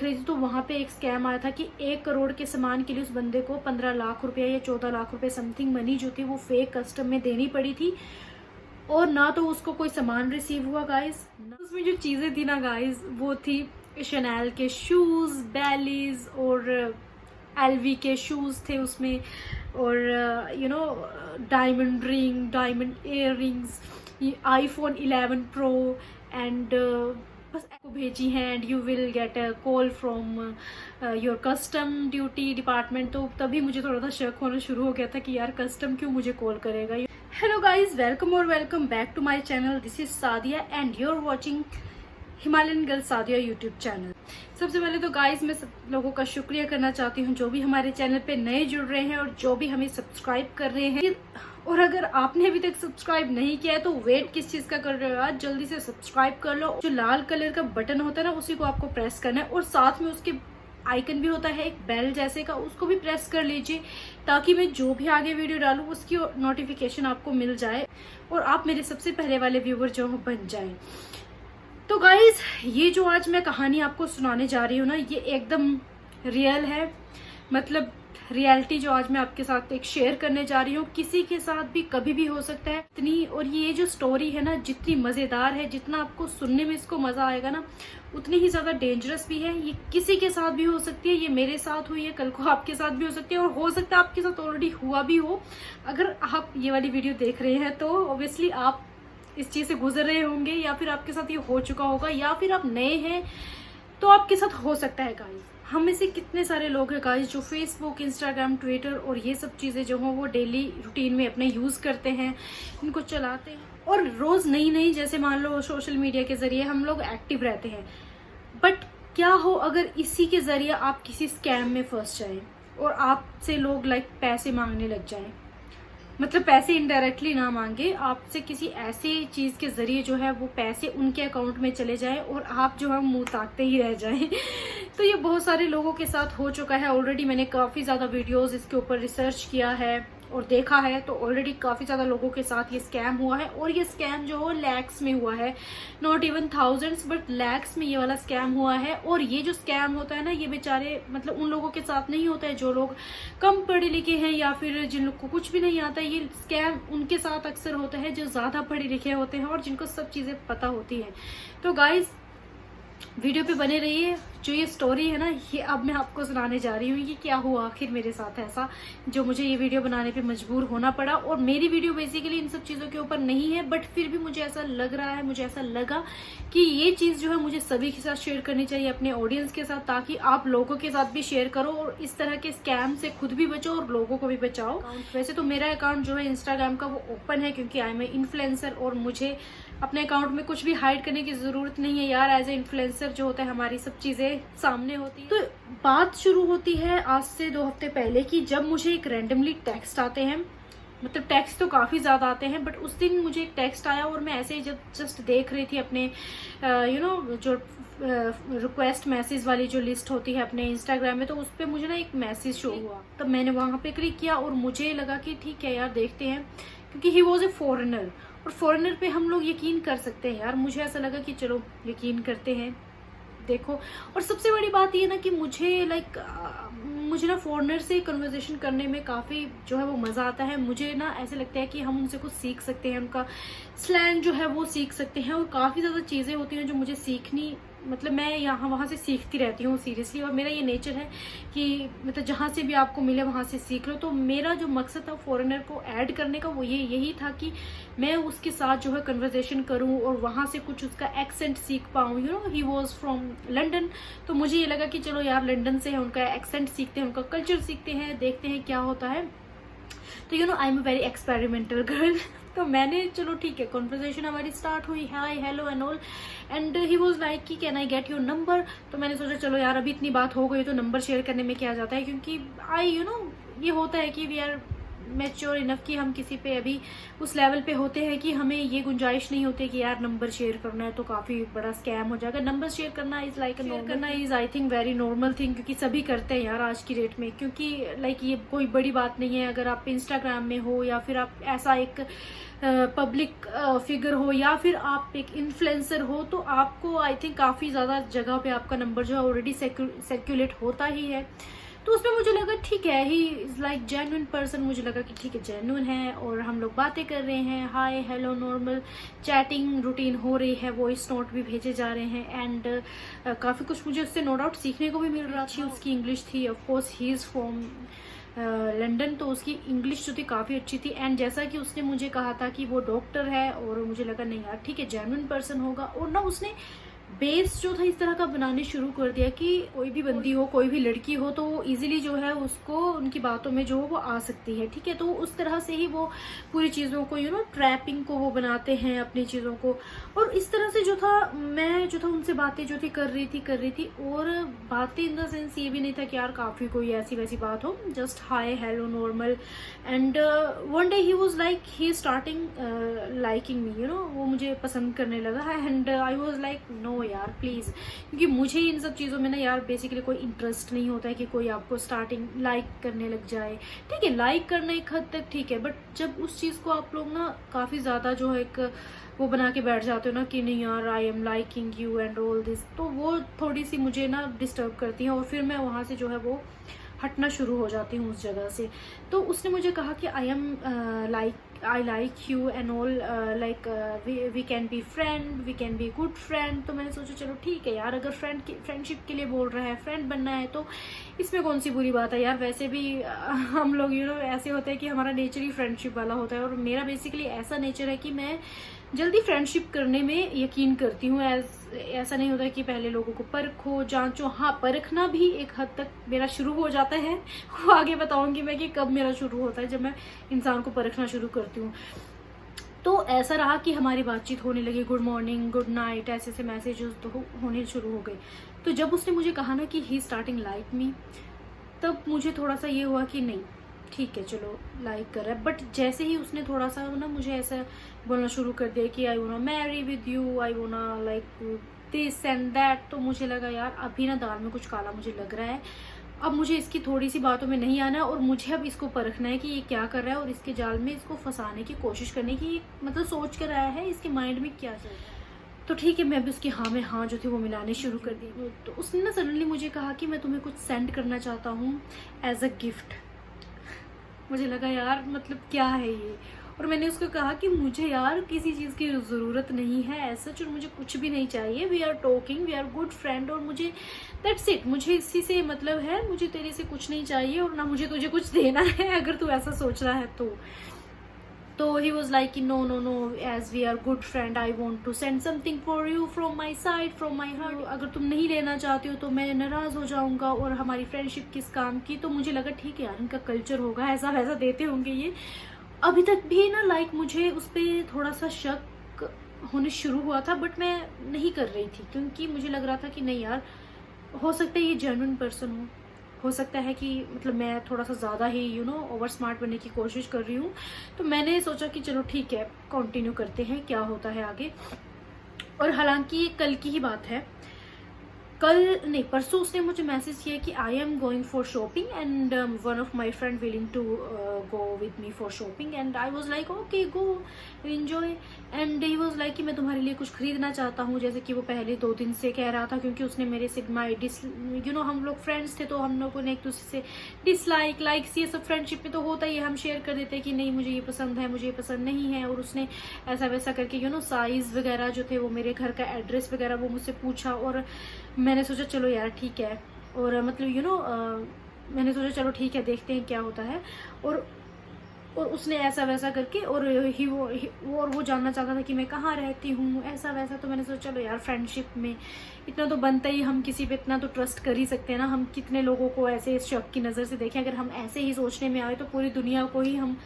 रही थी तो वहाँ पे एक स्कैम आया था कि 1 करोड़ के सामान के लिए उस बंदे को 15 लाख रुपया या 14 लाख रुपए समथिंग मनी जो थी वो फेक कस्टम में देनी पड़ी थी। और ना तो उसको कोई सामान रिसीव हुआ गाइस, उसमें जो चीज़ें थी ना गाइस वो थी शनैल के शूज़, बैलीज और एलवी के शूज़ थे उसमें, और diamond ring, diamond ear rings, iPhone 11 Pro and बस आपको भेजी हैं and you will get a call from your custom duty department. तो तभी मुझे थोड़ा सा शक होना शुरू हो गया था कि यार कस्टम क्यों मुझे कॉल करेगा। हेलो गाइज, वेलकम और welcome back to my channel. This is Sadia and you are watching Himalayan girl Sadia YouTube channel. सबसे पहले तो गाइज मैं सब लोगों का शुक्रिया करना चाहती हूँ जो भी हमारे चैनल पे नए जुड़ रहे हैं और जो भी हमें सब्सक्राइब कर रहे हैं। और अगर आपने अभी तक सब्सक्राइब नहीं किया है तो वेट किस चीज का कर रहे हो, आज जल्दी से सब्सक्राइब कर लो। जो लाल कलर का बटन होता है ना उसी को आपको प्रेस करना है और साथ में उसके आइकन भी होता है एक बेल जैसे का, उसको भी प्रेस कर लीजिए ताकि मैं जो भी आगे वीडियो डालूं उसकी नोटिफिकेशन आपको मिल जाए और आप मेरे सबसे पहले वाले व्यूवर जो बन जाएं। तो गाइज ये जो आज मैं कहानी आपको सुनाने जा रही हूँ ना ये एकदम रियल है, मतलब रियलिटी जो आज मैं आपके साथ एक शेयर करने जा रही हूँ किसी के साथ भी कभी भी हो सकता है इतनी। और ये जो स्टोरी है ना जितनी मजेदार है, जितना आपको सुनने में इसको मजा आएगा ना उतनी ही ज्यादा डेंजरस भी है। ये किसी के साथ भी हो सकती है, ये मेरे साथ हुई है, कल को आपके साथ भी हो सकती है और हो सकता है आपके साथ ऑलरेडी हुआ भी हो। अगर आप ये वाली वीडियो देख रहे हैं तो ऑब्वियसली आप इस चीज से गुजर रहे होंगे या फिर आपके साथ ये हो चुका होगा या फिर आप नए हैं तो आपके साथ हो सकता है। गाइस हम में से कितने सारे लोग हैं गाइस जो फेसबुक, इंस्टाग्राम, ट्विटर और ये सब चीजें जो हों वो डेली रूटीन में अपने यूज करते हैं, इनको चलाते हैं और रोज नई नई जैसे मान लो सोशल मीडिया के जरिए हम लोग एक्टिव रहते हैं। बट क्या हो अगर इसी के जरिए आप किसी स्कैम में फंस जाए और आपसे लोग पैसे मांगने लग जाए, मतलब पैसे इनडायरेक्टली ना मांगे, आपसे किसी ऐसी चीज के जरिए जो है वो पैसे उनके अकाउंट में चले जाएं और आप जो है मुंह ताकते ही रह जाएं। तो ये बहुत सारे लोगों के साथ हो चुका है ऑलरेडी। मैंने काफी ज्यादा वीडियोस इसके ऊपर रिसर्च किया है और देखा है तो ऑलरेडी काफी ज्यादा लोगों के साथ ये स्कैम हुआ है और ये स्कैम जो है लैक्स में हुआ है, not even thousands but lakhs में ये वाला स्कैम हुआ है। और ये जो स्कैम होता है ना ये बेचारे मतलब उन लोगों के साथ नहीं होता है जो लोग कम पढ़े लिखे हैं या फिर जिन लोग को कुछ भी नहीं आता। ये स्कैम उनके साथ अक्सर होता है जो ज्यादा पढ़े लिखे होते हैं और जिनको सब चीजें पता होती है। तो गाइज वीडियो पे बने रहिए। जो ये स्टोरी है ना ये अब मैं आपको सुनाने जा रही हूँ कि क्या हुआ आखिर मेरे साथ ऐसा जो मुझे ये वीडियो बनाने पे मजबूर होना पड़ा। और मेरी वीडियो बेसिकली इन सब चीजों के ऊपर नहीं है बट फिर भी मुझे ऐसा लग रहा है, मुझे ऐसा लगा कि ये चीज जो है मुझे सभी के साथ शेयर करनी चाहिए, अपने ऑडियंस के साथ, ताकि आप लोगों के साथ भी शेयर करो और इस तरह के स्कैम से खुद भी बचो और लोगों को भी बचाओ। वैसे तो मेरा अकाउंट जो है इंस्टाग्राम का वो ओपन है क्योंकि आई एम इन्फ्लुएंसर और मुझे अपने अकाउंट में कुछ भी हाइड करने की जरूरत नहीं है यार। एज ए इन्फ्लुएंसर जो होता है हमारी सब चीजें सामने होती है। तो बात शुरू होती है आज से 2 हफ्ते पहले की जब मुझे एक रैंडमली टेक्स्ट आते हैं, मतलब टेक्स्ट तो काफी ज्यादा आते हैं बट उस दिन मुझे एक टेक्स्ट आया और मैं ऐसे ही जब जस्ट देख रही थी अपने जो रिक्वेस्ट मैसेज वाली जो लिस्ट होती है अपने इंस्टाग्राम में, तो उस पर मुझे ना एक मैसेज शो हुआ। तब मैंने वहां पे क्लिक किया और मुझे लगा कि ठीक है यार देखते हैं, क्योंकि ही वॉज ए फॉरेनर और फॉरेनर पे हम लोग यकीन कर सकते हैं यार। मुझे ऐसा लगा कि चलो यकीन करते हैं, देखो। और सबसे बड़ी बात ये ना कि मुझे ना फॉरेनर से कन्वर्सेशन करने में काफ़ी जो है वो मज़ा आता है। मुझे ना ऐसे लगता है कि हम उनसे कुछ सीख सकते हैं, उनका स्लैंग जो है वो सीख सकते हैं और काफ़ी ज़्यादा चीज़ें होती हैं जो मुझे सीखनी, मतलब मैं यहाँ वहाँ से सीखती रहती हूँ सीरियसली। और मेरा ये नेचर है कि मतलब जहाँ से भी आपको मिले वहाँ से सीख लो। तो मेरा जो मकसद था फॉरेनर को ऐड करने का वो यही था कि मैं उसके साथ जो है कन्वर्सेशन करूँ और वहाँ से कुछ उसका एक्सेंट सीख पाऊँ। ही वॉज फ्रॉम लंदन, तो मुझे ये लगा कि चलो यार लंदन से है, उनका एक्सेंट सीखते हैं, उनका कल्चर सीखते हैं, देखते हैं क्या होता है। तो I am a very experimental girl. तो मैंने चलो ठीक है कॉन्वर्सेशन हमारी स्टार्ट हुई, hi hello and all, and he was like कि can I get your number. तो मैंने सोचा चलो यार अभी इतनी बात हो गई तो नंबर शेयर करने में क्या जाता है, क्योंकि ये होता है कि वी आर मैच्योर इनफ कि हम किसी पे अभी उस लेवल पे होते हैं कि हमें ये गुंजाइश नहीं होती कि यार नंबर शेयर करना है तो काफ़ी बड़ा स्कैम हो जाएगा। नंबर शेयर करना इज़ लाइक करना is I think very normal thing, क्योंकि सभी करते हैं यार आज की डेट में, क्योंकि लाइक ये कोई बड़ी बात नहीं है। अगर आप इंस्टाग्राम में हो या फिर आप ऐसा एक पब्लिक फिगर हो या फिर आप एक इन्फ्लुएंसर हो, तो आपको आई थिंक काफ़ी ज़्यादा जगह पे आपका नंबर जो है ऑलरेडी सर्कुलेट होता ही है। तो उसमें मुझे लगा ठीक है, he is like genuine person. मुझे लगा कि ठीक है, जेन्युइन है और हम लोग बातें कर रहे हैं, हाय हेलो नॉर्मल चैटिंग रूटीन हो रही है, वॉइस नोट भी भेजे जा रहे हैं एंड काफ़ी कुछ मुझे उससे नो डाउट सीखने को भी मिल रहा था। उसकी इंग्लिश थी, of course he is from London, तो उसकी इंग्लिश जो थी काफ़ी अच्छी थी। एंड जैसा कि उसने मुझे कहा था कि वो डॉक्टर है, और मुझे लगा नहीं यार ठीक है, जेन्युइन पर्सन होगा। और ना उसने बेस जो था इस तरह का बनाने शुरू कर दिया कि कोई भी बंदी हो, कोई भी लड़की हो, तो वो इजीली जो है उसको उनकी बातों में जो वो आ सकती है, ठीक है। तो उस तरह से ही वो पूरी चीज़ों को ट्रैपिंग को वो बनाते हैं अपनी चीज़ों को। और इस तरह से जो था, मैं जो था उनसे बातें जो थी कर रही थी। और बातें इन द सेंस ये भी नहीं था कि यार काफ़ी कोई ऐसी वैसी बात हो, just hi hello normal. And one day he was like he starting liking me, वो मुझे पसंद करने लगा। And I was like no यार प्लीज़, क्योंकि मुझे इन सब चीज़ों में ना यार बेसिकली कोई इंटरेस्ट नहीं होता है कि कोई आपको स्टार्टिंग लाइक करने लग जाए। ठीक है, लाइक करना एक हद तक ठीक है, बट जब उस चीज़ को आप लोग ना काफ़ी ज़्यादा जो है एक वो बना के बैठ जाते हो ना कि नहीं यार I am liking you and all this, तो वो थोड़ी सी मुझे ना डिस्टर्ब करती है और फिर मैं वहाँ से जो है वो हटना शुरू हो जाती हूँ उस जगह से। तो उसने मुझे कहा कि I like you and all, like we can be friend, we can be good friend. तो मैंने सोचा चलो ठीक है यार, अगर फ्रेंडशिप के लिए बोल रहा है, फ्रेंड बनना है, तो इसमें कौन सी बुरी बात है यार। वैसे भी हम लोग ऐसे होते हैं कि हमारा नेचर ही फ्रेंडशिप वाला होता है, और मेरा बेसिकली ऐसा नेचर है कि मैं जल्दी फ्रेंडशिप करने में यकीन करती हूँ। ऐसा नहीं होता कि पहले लोगों को परखो जांचो। हाँ, परखना भी एक हद तक मेरा शुरू हो जाता है, वो आगे बताऊंगी मैं कि कब मेरा शुरू होता है, जब मैं इंसान को परखना शुरू करती हूँ। तो ऐसा रहा कि हमारी बातचीत होने लगी, गुड मॉर्निंग गुड नाइट ऐसे ऐसे मैसेजेस तो होने शुरू हो गए। तो जब उसने मुझे कहा ना कि ही स्टार्टिंग लाइक मी, तब मुझे थोड़ा सा ये हुआ कि नहीं ठीक है चलो लाइक कर रहा है। बट जैसे ही उसने थोड़ा सा ना मुझे ऐसा बोलना शुरू कर दिया कि I wanna marry with you, I wanna like this and that, तो मुझे लगा यार अभी ना दाल में कुछ काला मुझे लग रहा है। अब मुझे इसकी थोड़ी सी बातों में नहीं आना, और मुझे अब इसको परखना है कि ये क्या कर रहा है, और इसके जाल में इसको फंसाने की कोशिश करने की मतलब सोच कर आया है, इसके माइंड में क्या चल रहा है। तो ठीक है, मैं भी उसकी हाँ में हाँ जो थी वो मिलाने शुरू कर दी। तो उसने ना सडनली मुझे कहा कि मैं तुम्हें कुछ सेंड करना चाहता हूँ एज अ गिफ्ट। मुझे लगा यार मतलब क्या है ये, और मैंने उसको कहा कि मुझे यार किसी चीज़ की ज़रूरत नहीं है ऐसा, और मुझे कुछ भी नहीं चाहिए, we are talking, we are good friend, और मुझे दैट्स इट, मुझे इसी से मतलब है, मुझे तेरे से कुछ नहीं चाहिए और ना मुझे तुझे कुछ देना है अगर तू ऐसा सोच रहा है तो he was like no no no, as we are good friend I want to send something for you from my side, from my heart. अगर तुम नहीं लेना चाहती हो तो मैं नाराज़ हो जाऊंगा और हमारी फ्रेंडशिप किस काम की। तो मुझे लगा ठीक है यार, इनका कल्चर होगा, ऐसा वैसा देते होंगे ये। अभी तक भी ना लाइक मुझे उस पर थोड़ा सा शक होने शुरू हुआ था, बट मैं नहीं कर रही थी क्योंकि मुझे लग रहा था कि नहीं यार, हो सकता है ये जेन्युइन पर्सन हो सकता है कि मतलब मैं थोड़ा सा ज़्यादा ही ओवर स्मार्ट बनने की कोशिश कर रही हूँ। तो मैंने सोचा कि चलो ठीक है, कंटिन्यू करते हैं क्या होता है आगे। और हालांकि ये कल की ही बात है, कल नहीं परसों उसने मुझे मैसेज किया कि I am going for shopping and one of my friend willing to go with me for shopping, and I was like okay go enjoy. And he was like कि मैं तुम्हारे लिए कुछ खरीदना चाहता हूँ, जैसे कि वो पहले 2 दिन से कह रहा था, क्योंकि उसने मेरे से हम लोग फ्रेंड्स थे तो हम लोगों ने एक दूसरे से डिसलाइक लाइक्स ये सब फ्रेंडशिप में तो होता ही है, हम शेयर कर देते हैं कि नहीं मुझे ये पसंद है, मुझे ये पसंद नहीं है। और उसने ऐसा वैसा करके साइज़ वगैरह जो थे वो, मेरे घर का एड्रेस वगैरह वो मुझसे पूछा, और मैंने सोचा चलो यार ठीक है, और मतलब मैंने सोचा चलो ठीक है देखते हैं क्या होता है। और उसने ऐसा वैसा करके और वो जानना चाहता था कि मैं कहाँ रहती हूँ ऐसा वैसा। तो मैंने सोचा चलो यार फ्रेंडशिप में इतना तो बनता ही, हम किसी पे इतना तो ट्रस्ट कर ही सकते हैं ना। हम कितने लोगों को ऐसे शक की नज़र से देखें, अगर हम ऐसे ही सोचने में आए तो पूरी दुनिया को ही हम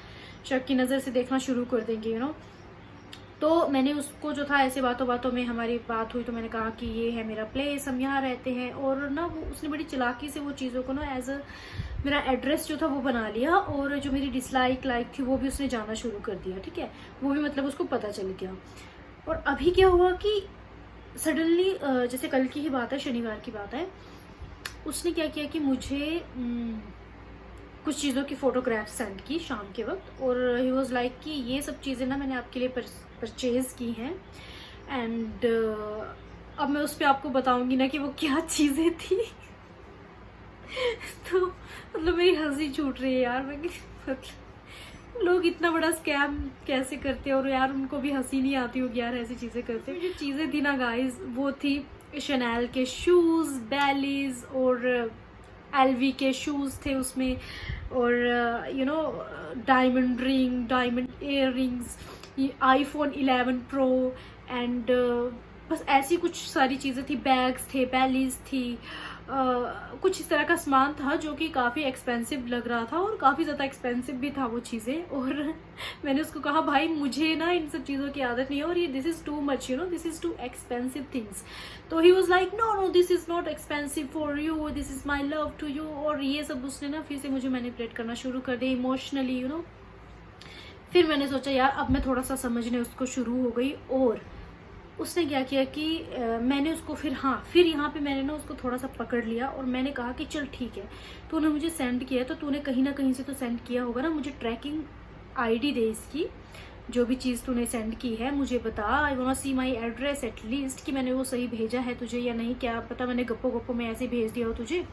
शक की नज़र से देखना शुरू कर देंगे। तो मैंने उसको जो था ऐसे बातों बातों में हमारी बात हुई, तो मैंने कहा कि ये है मेरा प्लेस, हम यहाँ रहते हैं। और ना वो उसने बड़ी चालाकी से वो चीज़ों को ना एज अ मेरा एड्रेस जो था वो बना लिया, और जो मेरी डिसलाइक लाइक थी वो भी उसने जाना शुरू कर दिया, ठीक है, वो भी मतलब उसको पता चल गया। और अभी क्या हुआ कि सडनली, जैसे कल की ही बात है, शनिवार की बात है, उसने क्या किया कि मुझे कुछ चीज़ों की फ़ोटोग्राफ सेंड की शाम के वक्त, और ही वॉज लाइक कि ये सब चीज़ें ना मैंने आपके लिए परचेज़ की हैं, एंड अब मैं उस पर आपको बताऊंगी ना कि वो क्या चीज़ें थी। तो मतलब मेरी हंसी छूट रही है यार, मैं मतलब लोग इतना बड़ा स्कैम कैसे करते हैं, और यार उनको भी हंसी नहीं आती होगी यार ऐसी चीज़ें करते हैं। जो चीज़ें थी ना गाइस, वो थी शनैल के शूज़, बैलीज, और एलवी के शूज़ थे उसमें, और you know diamond ring, diamond ear rings, iPhone 11 Pro, and बस ऐसी कुछ सारी चीज़ें थी, बैग्स थे, बैलीज थी, कुछ इस तरह का सामान था जो कि काफ़ी एक्सपेंसिव लग रहा था, और काफ़ी ज़्यादा एक्सपेंसिव भी था वो चीज़ें। और मैंने उसको कहा भाई मुझे ना इन सब चीज़ों की आदत नहीं है, और ये this is too much, you know, this is too expensive things. तो he was like no no, this is not expensive for you, this is my love to you. और ये सब उसने ना फिर से मुझे मैनिपुलेट करना शुरू कर दिया इमोशनली, यू नो। फिर मैंने सोचा यार अब मैं थोड़ा सा समझने उसको शुरू हो गई, और उसने क्या किया कि मैंने उसको फिर यहाँ पे मैंने ना उसको थोड़ा सा पकड़ लिया, और मैंने कहा कि चल ठीक है, तूने मुझे सेंड किया है तो तूने कहीं ना कहीं से तो सेंड किया होगा ना, मुझे ट्रैकिंग आईडी दे इसकी, जो भी चीज़ तूने सेंड की है मुझे बता, I want see my address at least, कि मैंने वो सही भेजा है तुझे या नहीं, क्या पता मैंने गप्पो गप्पो में ऐसे भेज दिया हो तुझे।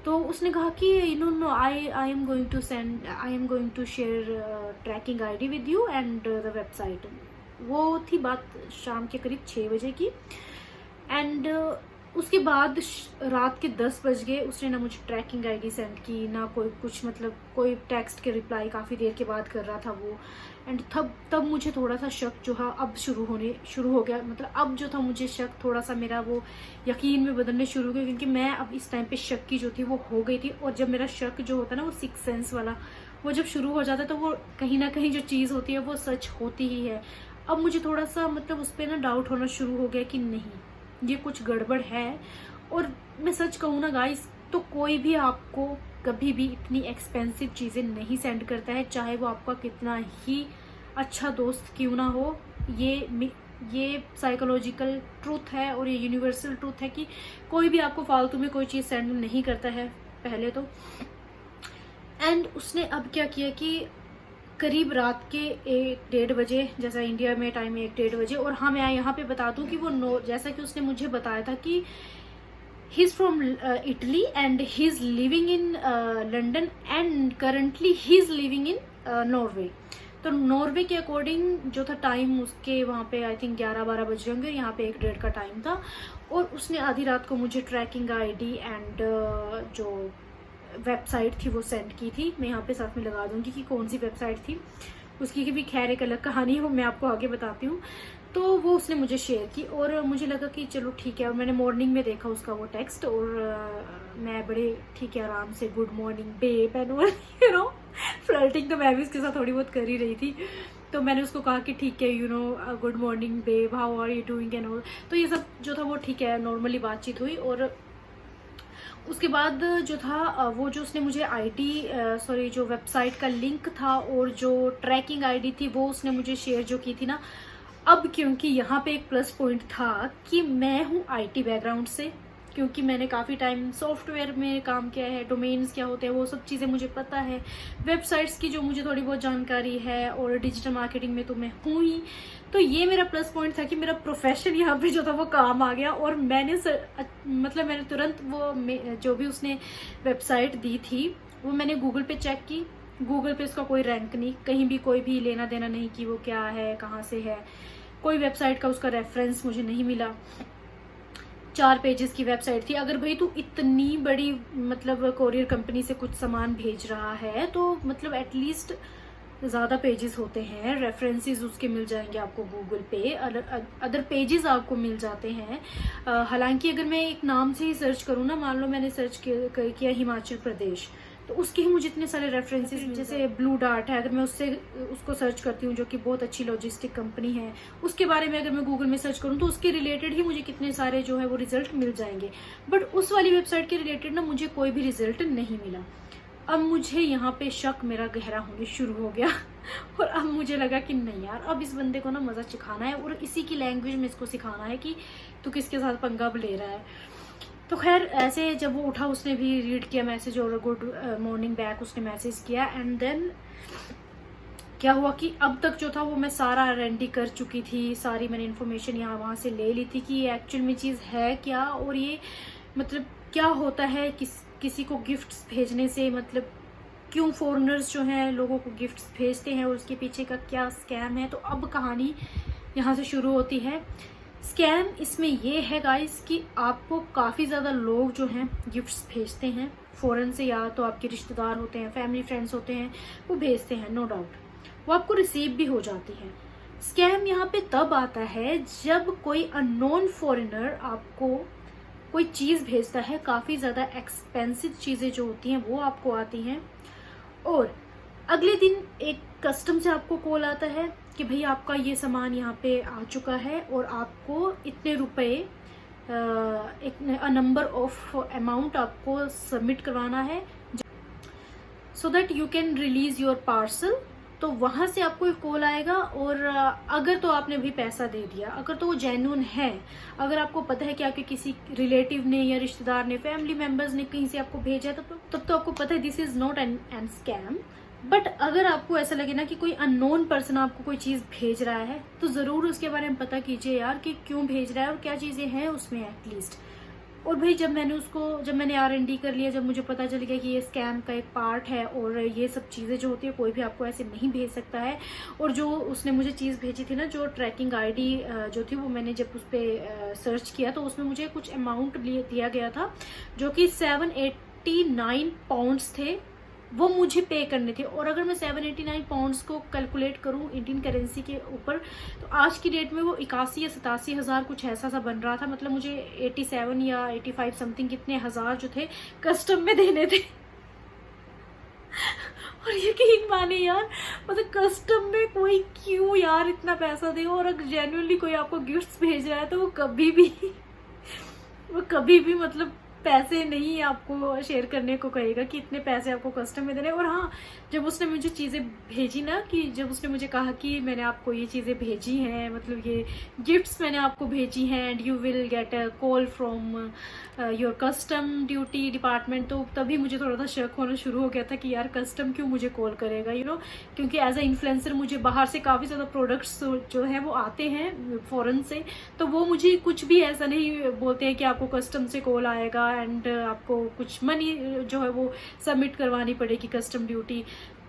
तो उसने कहा कि no no, I am going to share tracking ID with you and the website. वो थी बात शाम के करीब 6 बजे की, एंड उसके बाद रात के 10 बज गए, उसने ना मुझे ट्रैकिंग आईडी सेंड की, ना कोई कुछ, मतलब कोई टेक्स्ट के रिप्लाई काफ़ी देर के बाद कर रहा था वो। एंड तब मुझे थोड़ा सा शक जो है अब शुरू हो गया, मतलब अब जो था मुझे शक थोड़ा सा मेरा वो यकीन में बदलने शुरू हो गया, क्योंकि मैं अब इस टाइम पे शक की जो थी वो हो गई थी। और जब मेरा शक जो होता है ना वो सिक्स सेंस वाला, वो जब शुरू हो जाता है तो वो कहीं ना कहीं जो चीज़ होती है वो सच होती ही है। अब मुझे थोड़ा सा मतलब उस पर ना डाउट होना शुरू हो गया कि नहीं ये कुछ गड़बड़ है। और मैं सच कहूँ ना गाइस, तो कोई भी आपको कभी भी इतनी एक्सपेंसिव चीज़ें नहीं सेंड करता है, चाहे वो आपका कितना ही अच्छा दोस्त क्यों ना हो। ये साइकोलॉजिकल ट्रूथ है और ये यूनिवर्सल ट्रूथ है कि कोई भी आपको फालतू में कोई चीज़ सेंड नहीं करता है पहले तो। एंड उसने अब क्या किया कि करीब रात के 1-1:30 बजे, जैसा इंडिया में टाइम है 1-1:30 बजे, और हाँ मैं यहाँ पे बता दूँ कि वो जैसा कि उसने मुझे बताया था कि he is from Italy and he is living in London and currently he is living in Norway. तो नॉर्वे के अकॉर्डिंग जो था टाइम उसके वहाँ पे आई थिंक 11-12 बज रहे होंगे, यहाँ पे 1-1:30 का टाइम था। और उसने आधी रात को मुझे ट्रैकिंग आईडी एंड जो वेबसाइट थी वो सेंड की थी। मैं यहाँ पे साथ में लगा दूंगी कि कौन सी वेबसाइट थी, उसकी की भी खैर एक अलग कहानी है, वो मैं आपको आगे बताती हूँ। तो वो उसने मुझे शेयर की और मुझे लगा कि चलो ठीक है। और मैंने मॉर्निंग में देखा उसका वो टेक्स्ट, और मैं बड़े ठीक है आराम से good morning babe and you know flirting तो मैं भी उसके साथ थोड़ी बहुत कर ही रही थी। तो मैंने उसको कहा कि ठीक है you know good morning babe, how are you doing and all. तो ये सब जो था वो ठीक है नॉर्मली बातचीत हुई। और उसके बाद जो था वो जो उसने मुझे आईडी जो वेबसाइट का लिंक था और जो ट्रैकिंग आईडी थी वो उसने मुझे शेयर जो की थी ना। अब क्योंकि यहाँ पे एक प्लस पॉइंट था कि मैं हूँ आईटी बैकग्राउंड से, क्योंकि मैंने काफ़ी टाइम सॉफ्टवेयर में काम किया है, डोमेन्स क्या होते हैं वो सब चीज़ें मुझे पता है, वेबसाइट्स की जो मुझे थोड़ी बहुत जानकारी है, और डिजिटल मार्केटिंग में तो मैं हूँ ही। तो ये मेरा प्लस पॉइंट था कि मेरा प्रोफेशन यहाँ पे जो था वो काम आ गया। और मैंने मैंने तुरंत वो जो भी उसने वेबसाइट दी थी वो मैंने गूगल पे चेक की। गूगल पे उसका कोई रैंक नहीं, कहीं भी कोई भी लेना देना नहीं कि वो क्या है कहाँ से है, कोई वेबसाइट का उसका रेफरेंस मुझे नहीं मिला। 4 पेजेस की वेबसाइट थी। अगर भाई तू इतनी बड़ी मतलब कोरियर कंपनी से कुछ सामान भेज रहा है तो मतलब एटलीस्ट ज़्यादा पेजेस होते हैं, रेफरेंसेस उसके मिल जाएंगे आपको गूगल पे, अदर पेजेस आपको मिल जाते हैं। हालांकि अगर मैं एक नाम से ही सर्च करूँ ना, मान लो मैंने सर्च किया हिमाचल प्रदेश, तो उसके ही मुझे इतने सारे रेफरेंसेस, जैसे ब्लू डार्ट है, अगर मैं उसको सर्च करती हूँ जो कि बहुत अच्छी लॉजिस्टिक कंपनी है, उसके बारे में अगर मैं गूगल में सर्च करूँ तो उसके रिलेटेड ही मुझे कितने सारे जो है वो रिजल्ट मिल जाएंगे। बट उस वाली वेबसाइट के रिलेटेड ना मुझे कोई भी रिजल्ट नहीं मिला। अब मुझे यहाँ पे शक मेरा गहरा होने शुरू हो गया और अब मुझे लगा कि नहीं यार, अब इस बंदे को ना मजा सिखाना है और इसी की लैंग्वेज में इसको सिखाना है कि तू किसके साथ पंगा ले रहा है। तो खैर ऐसे जब वो उठा उसने भी रीड किया मैसेज और गुड मॉर्निंग बैक उसने मैसेज किया। एंड देन क्या हुआ कि अब तक जो था वो मैं सारा रेडी कर चुकी थी, सारी मैंने इन्फॉर्मेशन यहाँ वहाँ से ले ली थी कि ये एक्चुअल में चीज़ है क्या और ये मतलब क्या होता है किसी को गिफ्ट्स भेजने से, मतलब क्यों फॉरेनर्स जो हैं लोगों को गिफ्ट्स भेजते हैं और उसके पीछे का क्या स्कैम है। तो अब कहानी यहाँ से शुरू होती है। स्कैम इसमें ये है गाइस कि आपको काफ़ी ज़्यादा लोग जो हैं गिफ्ट्स भेजते हैं फ़ॉरेन से, या तो आपके रिश्तेदार होते हैं, फैमिली फ्रेंड्स होते हैं, वो भेजते हैं, नो डाउट वो आपको रिसीव भी हो जाती है। स्कैम यहाँ पे तब आता है जब कोई अननोन फॉरेनर आपको कोई चीज़ भेजता है, काफ़ी ज़्यादा एक्सपेंसिव चीज़ें जो होती हैं वो आपको आती हैं, और अगले दिन एक कस्टम से आपको कॉल आता है कि भाई आपका ये सामान यहाँ पे आ चुका है और आपको इतने रुपए एक नंबर ऑफ अमाउंट आपको सबमिट करवाना है so that you can release your parcel. तो वहाँ से आपको एक कॉल आएगा और अगर तो आपने भी पैसा दे दिया, अगर तो वो जेन्युइन है, अगर आपको पता है कि आपके किसी रिलेटिव ने या रिश्तेदार ने, फैमिली मेंबर्स ने कहीं से आपको भेजा तब तो आपको पता है this is not an scam. But अगर आपको ऐसा लगे ना कि कोई अननोन पर्सन आपको कोई चीज़ भेज रहा है तो ज़रूर उसके बारे में पता कीजिए यार कि क्यों भेज रहा है और क्या चीज़ें हैं उसमें एटलीस्ट। और भाई जब मैंने R&D कर लिया, जब मुझे पता चल गया कि ये स्कैम का एक पार्ट है और ये सब चीज़ें जो होती है कोई भी आपको ऐसे नहीं भेज सकता है। और जो उसने मुझे चीज़ भेजी थी ना, जो ट्रैकिंग ID जो थी, वो मैंने जब उस पर सर्च किया तो उसमें मुझे कुछ अमाउंट दिया गया था जो कि 789 पाउंड्स थे, वो मुझे पे करने थे। और अगर मैं 789 पाउंड्स को कैलकुलेट करूं इंडियन करेंसी के ऊपर तो आज की डेट में वो 81 या 87 हज़ार कुछ ऐसा सा बन रहा था। मतलब मुझे 87 या 85 समथिंग कितने हज़ार जो थे कस्टम में देने थे और यकीन माने यार, मतलब कस्टम में कोई क्यों यार इतना पैसा दे, और अगर जेन्युइनली कोई आपको गिफ्ट्स भेज रहा है तो वो कभी भी मतलब पैसे नहीं आपको शेयर करने को कहेगा कि इतने पैसे आपको कस्टम में देने। और हाँ, जब उसने मुझे चीज़ें भेजी ना, कि जब उसने मुझे कहा कि मैंने आपको ये चीज़ें भेजी हैं, मतलब ये गिफ्ट्स मैंने आपको भेजी हैं and you will get a call from your custom duty department, तो तभी मुझे थोड़ा सा शक होना शुरू हो गया था कि यार कस्टम क्यों मुझे कॉल करेगा, यू नो, क्योंकि एज अ इन्फ्लुएंसर मुझे बाहर से काफ़ी ज़्यादा प्रोडक्ट्स जो है वो आते हैं फ़ॉरेन से, तो वो मुझे कुछ भी ऐसा नहीं बोलते हैं कि आपको कस्टम से कॉल आएगा एंड आपको कुछ मनी जो है वो सबमिट करवानी पड़ेगी कस्टम ड्यूटी।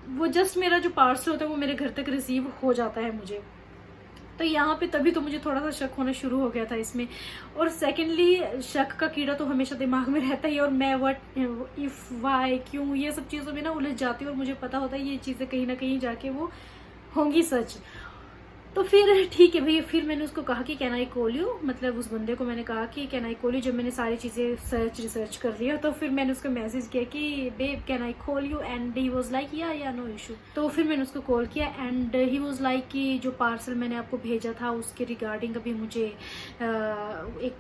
वो जस्ट मेरा जो पार्सल होता है वो मेरे घर तक रिसीव हो जाता है मुझे। तो यहाँ पे तभी तो मुझे थोड़ा सा शक होना शुरू हो गया था इसमें। और सेकेंडली शक का कीड़ा तो हमेशा दिमाग में रहता ही, और मैं व्हाट इफ वाई क्यों ये सब चीज़ों में ना उलझ जाती हूँ और मुझे पता होता है ये चीज़ें कहीं ना कहीं जाके वो होंगी सच। तो फिर ठीक है भैया, फिर मैंने उसको कहा कि कैन आई कॉल यू, मतलब उस बंदे को मैंने कहा कि कैन आई कॉल यू, जब मैंने सारी चीज़ें रिसर्च कर लिया तो फिर मैंने उसको मैसेज किया कि babe can I call you, and he was like yeah no issue. तो फिर मैंने उसको कॉल किया एंड ही वाज लाइक कि जो पार्सल मैंने आपको भेजा था उसके रिगार्डिंग अभी मुझे एक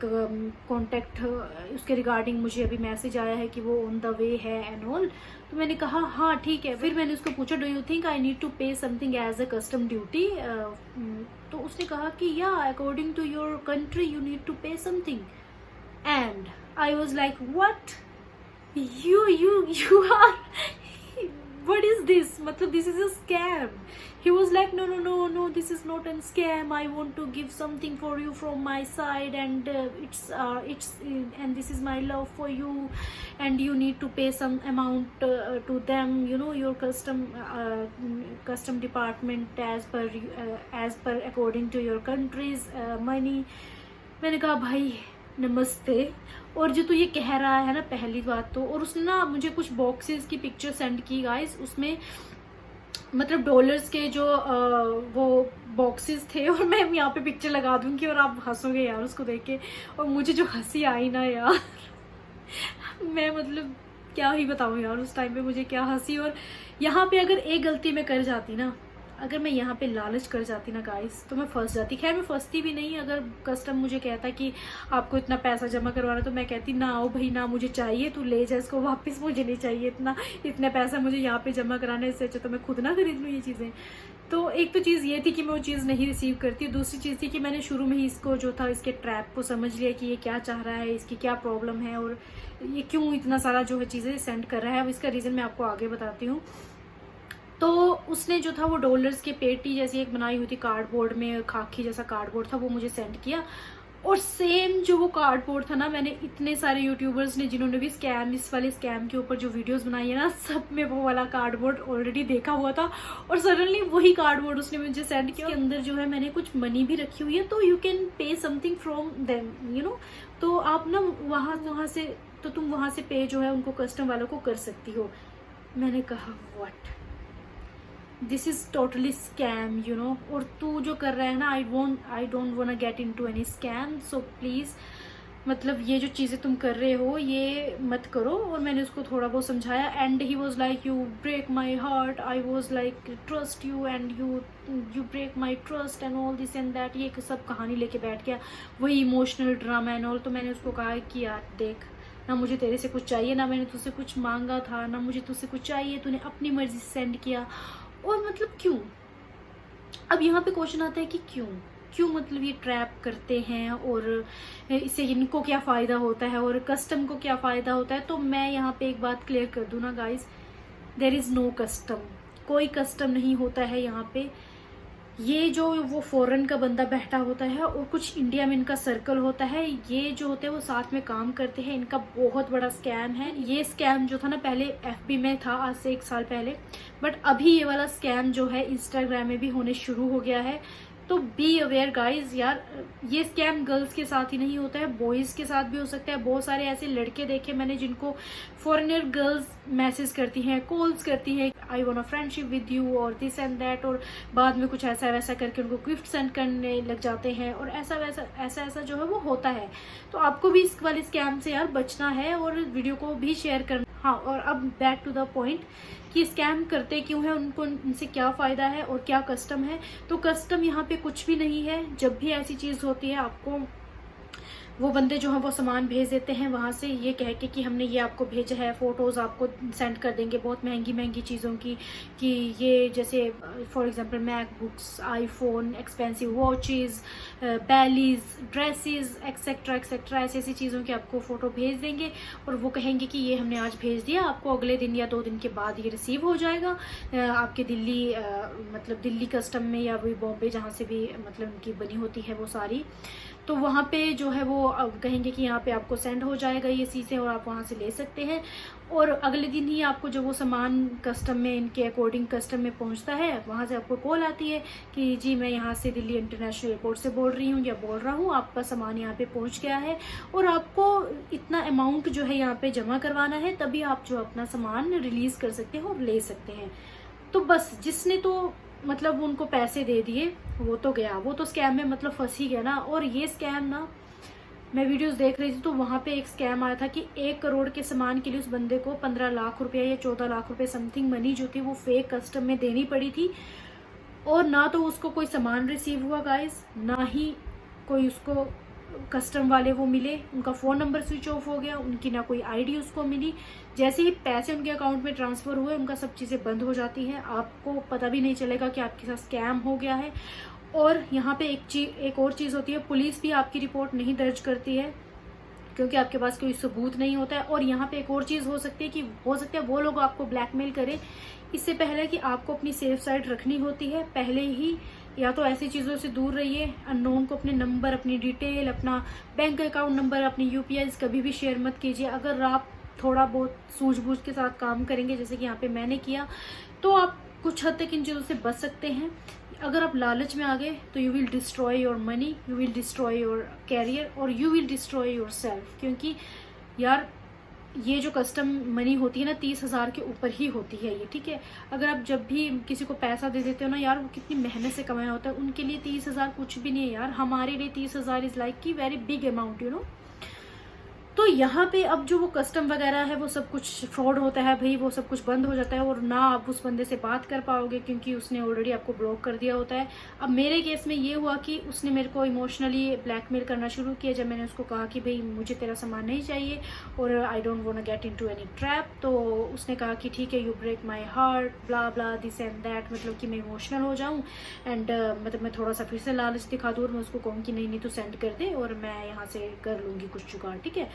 कॉन्टैक्ट, उसके रिगार्डिंग मुझे अभी मैसेज आया है कि वो ऑन द वे है एंड ऑल। तो मैंने कहा हाँ ठीक है। फिर मैंने उसको पूछा do you think I need to pay something as a custom duty, तो उसने कहा कि yeah according to your country you need to pay something, and I was like what you are what is this, matlab this is a scam. He was like no, this is not a scam, I want to give something for you from my side, and it's and this is my love for you, and you need to pay some amount to them, you know, your custom department as per according to your country's money. मैंने कहा भाई नमस्ते, और जो तू ये कह रहा है ना, पहली बात तो, और उसने ना मुझे कुछ बॉक्सेस की पिक्चर सेंड की गाइस, उसमें मतलब डॉलर्स के जो वो बॉक्सेस थे, और मैं यहाँ पे पिक्चर लगा दूंगी और आप हंसोगे यार उसको देख के। और मुझे जो हंसी आई ना यार मैं मतलब क्या ही बताऊँ यार, उस टाइम पे मुझे क्या हंसी। और यहाँ पे अगर एक गलती मैं कर जाती ना, अगर मैं यहाँ पे लालच कर जाती ना गाइस, तो मैं फंस जाती। खैर मैं फंसती भी नहीं। अगर कस्टम मुझे कहता कि आपको इतना पैसा जमा करवाना, तो मैं कहती ना आओ भाई, ना मुझे चाहिए, तू ले जा इसको वापस, मुझे नहीं चाहिए इतना पैसा मुझे यहाँ पे जमा कराना, इससे अच्छा तो मैं खुद ना खरीद लूँ ये चीज़ें। तो एक तो चीज़ ये थी कि मैं वो चीज़ नहीं रिसीव करती। दूसरी चीज़ थी कि मैंने शुरू में ही इसको जो था, इसके ट्रैप को समझ लिया कि ये क्या चाह रहा है, इसकी क्या प्रॉब्लम है और ये क्यों इतना सारा जो है चीज़ें सेंड कर रहा है। अब इसका रीज़न मैं आपको आगे बताती हूँ। तो उसने जो था वो डॉलर्स के पेटी जैसी एक बनाई हुई थी कार्डबोर्ड में, खाकी जैसा कार्डबोर्ड था, वो मुझे सेंड किया। और सेम जो वो कार्डबोर्ड था ना, मैंने इतने सारे यूट्यूबर्स ने जिन्होंने भी इस वाले स्कैम के ऊपर जो वीडियोस बनाई है ना, सब में वो वाला कार्डबोर्ड ऑलरेडी देखा हुआ था। और सडनली वही कार्डबोर्ड उसने मुझे सेंड किया। उसके अंदर जो है मैंने कुछ मनी भी रखी हुई है, तो you can pay something from them, you know. तो आप ना वहाँ से, तो तुम वहाँ से पे जो है उनको, कस्टम वालों को कर सकती हो। मैंने कहा what, this is totally scam, you know. और तू जो कर रहा है ना, आई don't want get into any scam, so please मतलब ये जो चीज़ें तुम कर रहे हो ये मत करो। और मैंने उसको थोड़ा बहुत समझाया, and he was like you break my heart, I was like trust you and you break my trust and all this and that. ये सब कहानी लेके बैठ गया, वही इमोशनल ड्रामा एंड ऑल। तो मैंने उसको कहा कि यार देख, ना मुझे तेरे से कुछ चाहिए, ना मैंने तुझसे कुछ मांगा था, ना मुझे तुझसे कुछ चाहिए, तूने अपनी मर्जी से सेंड किया। और मतलब क्यों? अब यहाँ पे क्वेश्चन आता है कि क्यों मतलब ये ट्रैप करते हैं, और इससे इनको क्या फ़ायदा होता है और कस्टम को क्या फ़ायदा होता है। तो मैं यहाँ पे एक बात क्लियर कर दूँ ना guys, there is no custom, कोई कस्टम नहीं होता है यहाँ पे। ये जो वो फॉरेन का बंदा बैठा होता है और कुछ इंडिया में इनका सर्कल होता है, ये जो होते हैं वो साथ में काम करते हैं। इनका बहुत बड़ा स्कैम है। ये स्कैम जो था ना, पहले एफबी में था आज से 1 साल पहले, बट अभी ये वाला स्कैम जो है इंस्टाग्राम में भी होने शुरू हो गया है। तो बी अवेयर गाइज यार, ये स्कैम गर्ल्स के साथ ही नहीं होता है, बॉयज़ के साथ भी हो सकता है। बहुत सारे ऐसे लड़के देखे मैंने जिनको फॉरेनर गर्ल्स मैसेज करती हैं, कॉल्स करती हैं, I want a friendship with you और दिस एंड दैट, और बाद में कुछ ऐसा वैसा करके उनको गिफ्ट सेंड करने लग जाते हैं, और ऐसा ऐसा जो है वो होता है। तो आपको भी इस वाले स्कैम से यार बचना है और वीडियो को भी शेयर करना। हाँ, और अब बैक टू द पॉइंट कि स्कैम करते क्यों है, उनको उनसे क्या फ़ायदा है और क्या कस्टम है। तो कस्टम यहाँ पे कुछ भी नहीं है। जब भी ऐसी चीज़ होती है, आपको वो बंदे जो हैं वो सामान भेज देते हैं वहाँ से, ये कह के कि हमने ये आपको भेजा है, फ़ोटोज़ आपको सेंड कर देंगे बहुत महंगी चीज़ों की, कि ये जैसे for example MacBooks, iPhone, expensive watches, Bally's, dresses, etcetera etcetera, ऐसी चीज़ों की आपको फ़ोटो भेज देंगे। और वो कहेंगे कि ये हमने आज भेज दिया, आपको अगले दिन या 2 दिन के बाद ये रिसीव हो जाएगा आपके दिल्ली मतलब दिल्ली कस्टम में, या वही बॉम्बे जहाँ से भी मतलब उनकी बनी होती है वो सारी। तो वहाँ पे जो है वो कहेंगे कि यहाँ पे आपको सेंड हो जाएगा ये चीज़ें, और आप वहाँ से ले सकते हैं। और अगले दिन ही आपको जो वो सामान कस्टम में, इनके अकॉर्डिंग कस्टम में पहुँचता है, वहाँ से आपको कॉल आती है कि जी मैं यहाँ से दिल्ली इंटरनेशनल एयरपोर्ट से बोल रही हूँ या बोल रहा हूँ, आपका सामान यहाँ पे पहुँच गया है और आपको इतना अमाउंट जो है यहाँ पे जमा करवाना है, तभी आप जो अपना सामान रिलीज़ कर सकते हैं और ले सकते हैं। तो बस जिसने तो मतलब उनको पैसे दे दिए वो तो गया, वो तो स्कैम में मतलब फंस ही गया ना। और ये स्कैम ना, मैं वीडियोस देख रही थी तो वहाँ पे एक स्कैम आया था कि 1 करोड़ के सामान के लिए उस बंदे को 15 लाख रुपया या 14 लाख रुपए समथिंग मनी जो थी वो फेक कस्टम में देनी पड़ी थी। और ना तो उसको कोई सामान रिसीव हुआ गाइस, ना ही कोई उसको कस्टम वाले वो मिले, उनका फ़ोन नंबर स्विच ऑफ हो गया, उनकी ना कोई आईडी उसको मिली। जैसे ही पैसे उनके अकाउंट में ट्रांसफ़र हुए, उनका सब चीज़ें बंद हो जाती हैं, आपको पता भी नहीं चलेगा कि आपके साथ स्कैम हो गया है। और यहाँ पे एक और चीज़ होती है, पुलिस भी आपकी रिपोर्ट नहीं दर्ज करती है क्योंकि आपके पास कोई सबूत नहीं होता है। और यहाँ पे एक और चीज़ हो सकती है कि हो सकता है वो लोग आपको ब्लैकमेल करें, इससे पहले कि आपको अपनी सेफ साइड रखनी होती है पहले ही। या तो ऐसी चीज़ों से दूर रहिए, अननोन को अपने नंबर, अपनी डिटेल, अपना बैंक अकाउंट नंबर, अपनी UPI कभी भी शेयर मत कीजिए। अगर आप थोड़ा बहुत सूझबूझ के साथ काम करेंगे, जैसे कि यहाँ पे मैंने किया, तो आप कुछ हद तक इन चीज़ों से बच सकते हैं। अगर आप लालच में आ गए तो you will destroy your money, you will destroy your career और you will destroy yourself. क्योंकि यार ये जो कस्टम मनी होती है ना, 30,000 के ऊपर ही होती है ये, ठीक है। अगर आप जब भी किसी को पैसा दे देते हो ना यार, वो कितनी मेहनत से कमाया होता है, उनके लिए 30,000 कुछ भी नहीं है यार। हमारे लिए 30,000 इज़ लाइक की very big amount, you know. तो यहाँ पे अब जो वो कस्टम वगैरह है वो सब कुछ फ्रॉड होता है भाई, वो सब कुछ बंद हो जाता है और ना आप उस बंदे से बात कर पाओगे क्योंकि उसने ऑलरेडी आपको ब्लॉक कर दिया होता है। अब मेरे केस में ये हुआ कि उसने मेरे को इमोशनली ब्लैकमेल करना शुरू किया जब मैंने उसको कहा कि भाई मुझे तेरा सामान नहीं चाहिए और I don't want to get into any trap. तो उसने कहा कि ठीक है, you break my heart, blah blah this and that, मतलब कि मैं इमोशनल हो जाऊँ एंड मतलब मैं थोड़ा सा फिर से लालच दिखा दूँ और मैं उसको कहूँ कि नहीं नहीं, तू सेंड कर दे और मैं यहाँ से कर लूँगी कुछ जुगाड़, ठीक है।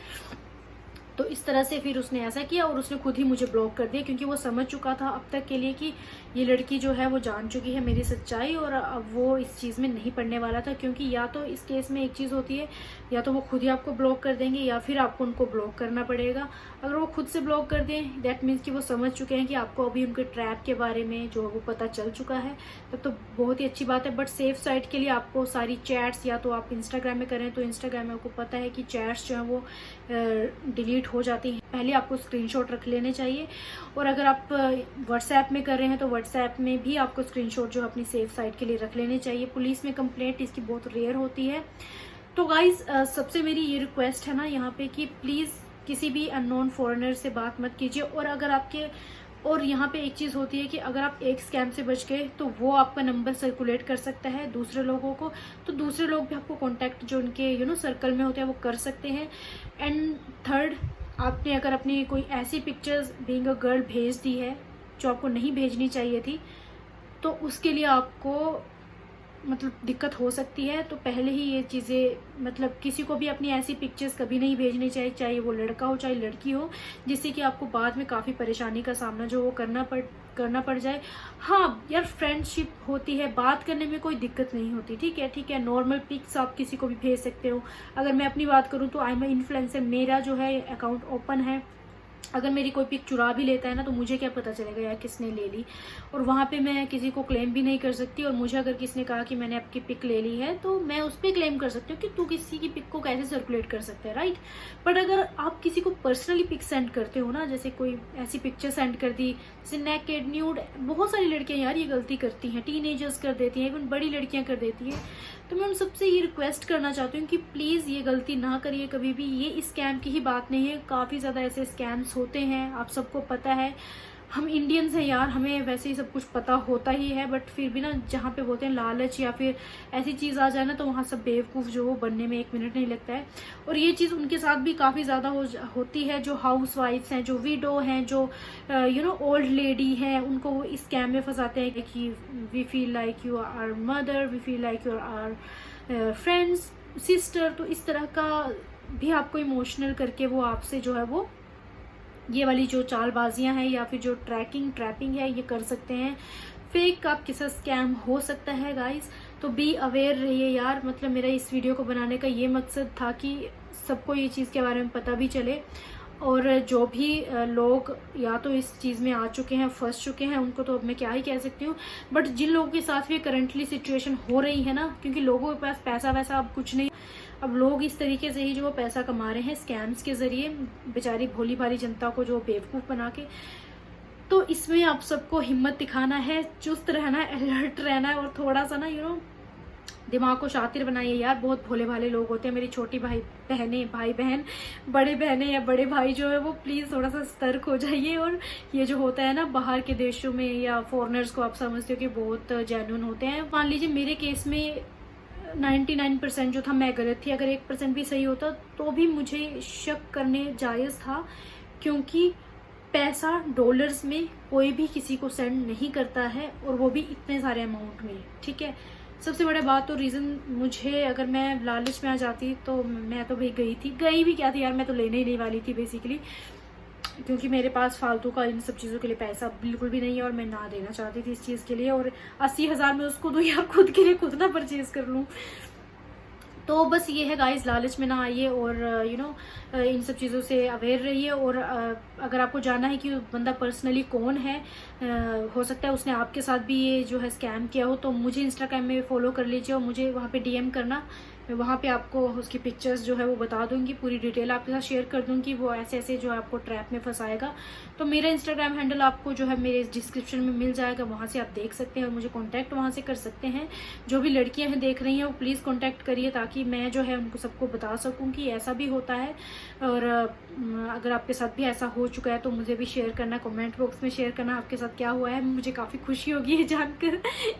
तो इस तरह से फिर उसने ऐसा किया और उसने खुद ही मुझे ब्लॉक कर दिया क्योंकि वो समझ चुका था अब तक के लिए कि ये लड़की जो है वो जान चुकी है मेरी सच्चाई और अब वो इस चीज़ में नहीं पड़ने वाला था। क्योंकि या तो इस केस में एक चीज़ होती है, या तो वो खुद ही आपको ब्लॉक कर देंगे या फिर आपको उनको ब्लॉक करना पड़ेगा। अगर वो खुद से ब्लॉक कर दें दैट मीन्स कि वो समझ चुके हैं कि आपको अभी उनके ट्रैप के बारे में जो वो पता चल चुका है, तब तो बहुत ही अच्छी बात है। बट सेफ साइड के लिए आपको सारी चैट्स, या तो आप इंस्टाग्राम में करें तो इंस्टाग्राम में आपको पता है कि चैट्स जो है वो डिलीट हो जाती हैं, पहले आपको स्क्रीनशॉट रख लेने चाहिए। और अगर आप व्हाट्सएप में कर रहे हैं तो व्हाट्सएप में भी आपको स्क्रीनशॉट जो अपनी सेफ साइड के लिए रख लेने चाहिए। पुलिस में कंप्लेंट इसकी बहुत रेयर होती है। तो गाइज सबसे मेरी ये रिक्वेस्ट है ना यहाँ पे कि प्लीज़ किसी भी अननोन फॉरेनर से बात मत कीजिए। और अगर आपके, और यहाँ पे एक चीज़ होती है कि अगर आप एक स्कैम से बच गए तो वो आपका नंबर सर्कुलेट कर सकता है दूसरे लोगों को, तो दूसरे लोग भी आपको कांटेक्ट जो उनके सर्कल में होते हैं वो कर सकते हैं। एंड थर्ड, आपने अगर अपनी कोई ऐसी पिक्चर्स बीइंग अ गर्ल भेज दी है जो आपको नहीं भेजनी चाहिए थी, तो उसके लिए आपको मतलब दिक्कत हो सकती है। तो पहले ही ये चीज़ें, मतलब किसी को भी अपनी ऐसी पिक्चर्स कभी नहीं भेजनी चाहिए, चाहे वो लड़का हो चाहे लड़की हो, जिससे कि आपको बाद में काफ़ी परेशानी का सामना जो वो करना पड़ जाए। हाँ यार, फ्रेंडशिप होती है, बात करने में कोई दिक्कत नहीं होती, ठीक है, नॉर्मल पिक्स आप किसी को भी भेज सकते हो। अगर मैं अपनी बात करूँ तो आई एम इन्फ्लुएंसर, मेरा जो है अकाउंट ओपन है। अगर मेरी कोई पिक चुरा भी लेता है ना तो मुझे क्या पता चलेगा यार किसने ले ली, और वहाँ पे मैं किसी को क्लेम भी नहीं कर सकती। और मुझे अगर किसी ने कहा कि मैंने आपकी पिक ले ली है तो मैं उस पर क्लेम कर सकती हूँ कि तू किसी की पिक को कैसे सर्कुलेट कर सकता है, राइट। बट अगर आप किसी को पर्सनली पिक सेंड करते हो ना, जैसे कोई ऐसी पिक्चर सेंड कर दी जैसे नेकेड, न्यूड, बहुत सारी लड़कियाँ यार ये गलती करती हैं, टीनेजर्स कर देती हैं, इवन बड़ी लड़कियाँ कर देती हैं। तो मैं उन सबसे ये रिक्वेस्ट करना चाहती हूँ कि प्लीज़ ये गलती ना करिए कभी भी। ये स्कैम की ही बात नहीं है, काफ़ी ज़्यादा ऐसे स्कैम्स होते हैं, आप सबको पता है। हम इंडियंस हैं यार, हमें वैसे ही सब कुछ पता होता ही है, बट फिर भी ना जहाँ पे बोलते हैं लालच या फिर ऐसी चीज़ आ जाए ना तो वहाँ सब बेवकूफ़ जो वो बनने में 1 मिनट नहीं लगता है। और ये चीज़ उनके साथ भी काफ़ी ज़्यादा होती है जो हाउस वाइफ्स हैं, जो विडो हैं, जो ओल्ड लेडी हैं, उनको वो इस स्कैम में फंसाते हैं कि we feel like you are mother, we feel like you are friends, sister. तो इस तरह का भी आपको इमोशनल करके वो आपसे जो है वो ये वाली जो चालबाजियां हैं या फिर जो ट्रैपिंग है ये कर सकते हैं। फेक आपके साथ स्कैम हो सकता है गाइस, तो बी अवेयर रहिए यार। मतलब मेरा इस वीडियो को बनाने का ये मकसद था कि सबको ये चीज़ के बारे में पता भी चले, और जो भी लोग या तो इस चीज़ में आ चुके हैं, फंस चुके हैं, उनको तो अब मैं क्या ही कह सकती हूँ। बट जिन लोगों के साथ भी करंटली सिचुएशन हो रही है ना, क्योंकि लोगों के पास पैसा वैसा अब कुछ नहीं, अब लोग इस तरीके से ही जो पैसा कमा रहे हैं स्कैम्स के जरिए, बेचारी भोली भाली जनता को जो बेवकूफ़ बना के। तो इसमें आप सबको हिम्मत दिखाना है, चुस्त रहना है, अलर्ट रहना है, और थोड़ा सा ना दिमाग को शातिर बनाइए यार। बहुत भोले भाले लोग होते हैं। मेरी छोटी भाई बहन, बड़े बहनें या बड़े भाई जो है वो प्लीज़ थोड़ा सा सतर्क हो जाइए। और ये जो होता है ना बाहर के देशों में या फॉरेनर्स को आप समझते हो कि बहुत जेन्युइन होते हैं। मान लीजिए मेरे केस में 99% जो था मैं गलत थी, अगर 1% भी सही होता तो भी मुझे शक करने जायज़ था, क्योंकि पैसा डॉलर्स में कोई भी किसी को सेंड नहीं करता है, और वो भी इतने सारे अमाउंट में, ठीक है। सबसे बड़ा बात तो रीज़न, मुझे अगर मैं लालच में आ जाती तो मैं तो भाई गई भी क्या थी यार, मैं तो लेने ही नहीं वाली थी बेसिकली, क्योंकि मेरे पास फालतू का इन सब चीज़ों के लिए पैसा बिल्कुल भी नहीं है और मैं ना देना चाहती थी इस चीज़ के लिए। और 80,000 में उसको दूँ यार, खुद के लिए खुद ना परचेज़ कर लूँ। तो बस ये है गाइस, लालच में ना आइए और इन सब चीज़ों से अवेयर रहिए। और अगर आपको जानना है कि बंदा पर्सनली कौन है, हो सकता है उसने आपके साथ भी ये जो है स्कैम किया हो, तो मुझे इंस्टाग्राम में फॉलो कर लीजिए और मुझे वहाँ पे डीएम करना, मैं वहाँ पे आपको उसकी पिक्चर्स जो है वो बता दूंगी, पूरी डिटेल आपके साथ शेयर कर दूंगी। वो ऐसे ऐसे जो है आपको ट्रैप में फंसाएगा। तो मेरा इंस्टाग्राम हैंडल आपको जो है मेरे डिस्क्रिप्शन में मिल जाएगा, वहाँ से आप देख सकते हैं और मुझे कॉन्टैक्ट वहाँ से कर सकते हैं। जो भी लड़कियाँ हैं देख रही हैं वो प्लीज़ कॉन्टैक्ट करिए, ताकि मैं जो है उनको सबको बता सकूँ कि ऐसा भी होता है। और अगर आपके साथ भी ऐसा हो चुका है तो मुझे भी शेयर करना, कमेंट बॉक्स में शेयर करना आपके साथ क्या हुआ है। मुझे काफ़ी खुशी होगी ये जानकर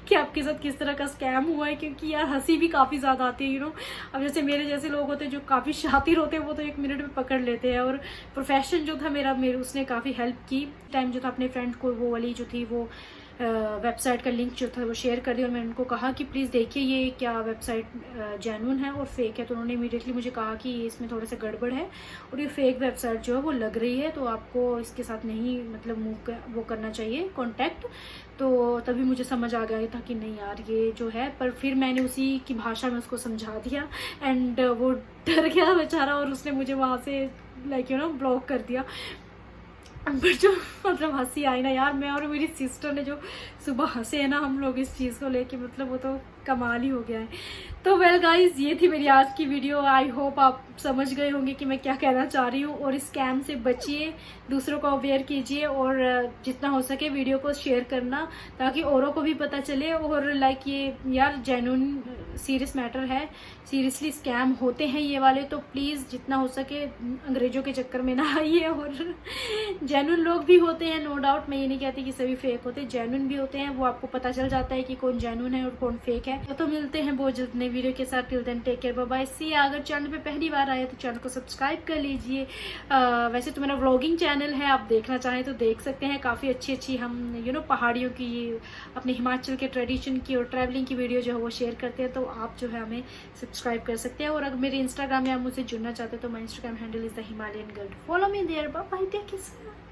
कि आपके साथ किस तरह का स्कैम हुआ है, क्योंकि यार हंसी भी काफ़ी ज़्यादा आती है, यू नो। अब जैसे मेरे जैसे लोग होते हैं जो काफ़ी शातिर होते हैं, वो तो 1 मिनट में पकड़ लेते हैं। और प्रोफेशन जो था मेरा, उसने काफ़ी हेल्प की। टाइम जो था अपने फ्रेंड को वो वाली जो थी वो वेबसाइट का लिंक जो था वो शेयर कर दिया, और मैंने उनको कहा कि प्लीज़ देखिए ये क्या वेबसाइट जेन्युइन है और फेक है। तो उन्होंने इमीडिएटली मुझे कहा कि इसमें थोड़ा सा गड़बड़ है और ये फेक वेबसाइट जो है वो लग रही है, तो आपको इसके साथ नहीं मतलब वो करना चाहिए कॉन्टैक्ट। तो तभी मुझे समझ आ गया था कि नहीं यार ये जो है, पर फिर मैंने उसी की भाषा में उसको समझा दिया एंड वो डर गया बेचारा और उसने मुझे वहाँ से लाइक यू नो ब्लॉक कर दिया। पर जो मतलब हंसी आई ना यार, मैं और मेरी सिस्टर ने जो सुबह हंसे है ना हम लोग इस चीज़ को लेके, मतलब वो तो कमाल ही हो गया है। तो वेल गाइज, ये थी मेरी आज की वीडियो। आई होप आप समझ गए होंगे कि मैं क्या कहना चाह रही हूँ। और इस स्कैम से बचिए, दूसरों को अवेयर कीजिए और जितना हो सके वीडियो को शेयर करना, ताकि औरों को भी पता चले। और लाइक ये यार जेन्युइन सीरियस मैटर है, सीरियसली स्कैम होते हैं ये वाले। तो प्लीज़ जितना हो सके अंग्रेजों के चक्कर में ना आइए। और जेन्युइन लोग भी होते हैं, नो डाउट, मैं ये नहीं कहती कि सभी फेक होते, जेन्युइन भी होते हैं। वो आपको पता चल जाता है कि कौन जेन्युइन है और कौन फेक है। तो मिलते हैं बहुत जल्द नई वीडियो के साथ। Till then take care, bye bye, see. अगर चैनल पे पहली बार आए तो चैनल को सब्सक्राइब कर लीजिए। वैसे तो मेरा व्लॉगिंग चैनल है, आप देखना चाहें तो देख सकते हैं। काफ़ी अच्छी अच्छी हम यू नो पहाड़ियों की, अपने हिमाचल के ट्रेडिशन की और ट्रैवलिंग की वीडियो जो है वो शेयर करते हैं। तो आप जो है हमें सब्सक्राइब कर सकते हैं। और अगर मेरे इंस्टाग्राम में आप मुझसे जुड़ना चाहते हैं तो my Instagram handle is the Himalayan girl. Follow me there. Bye bye, take care.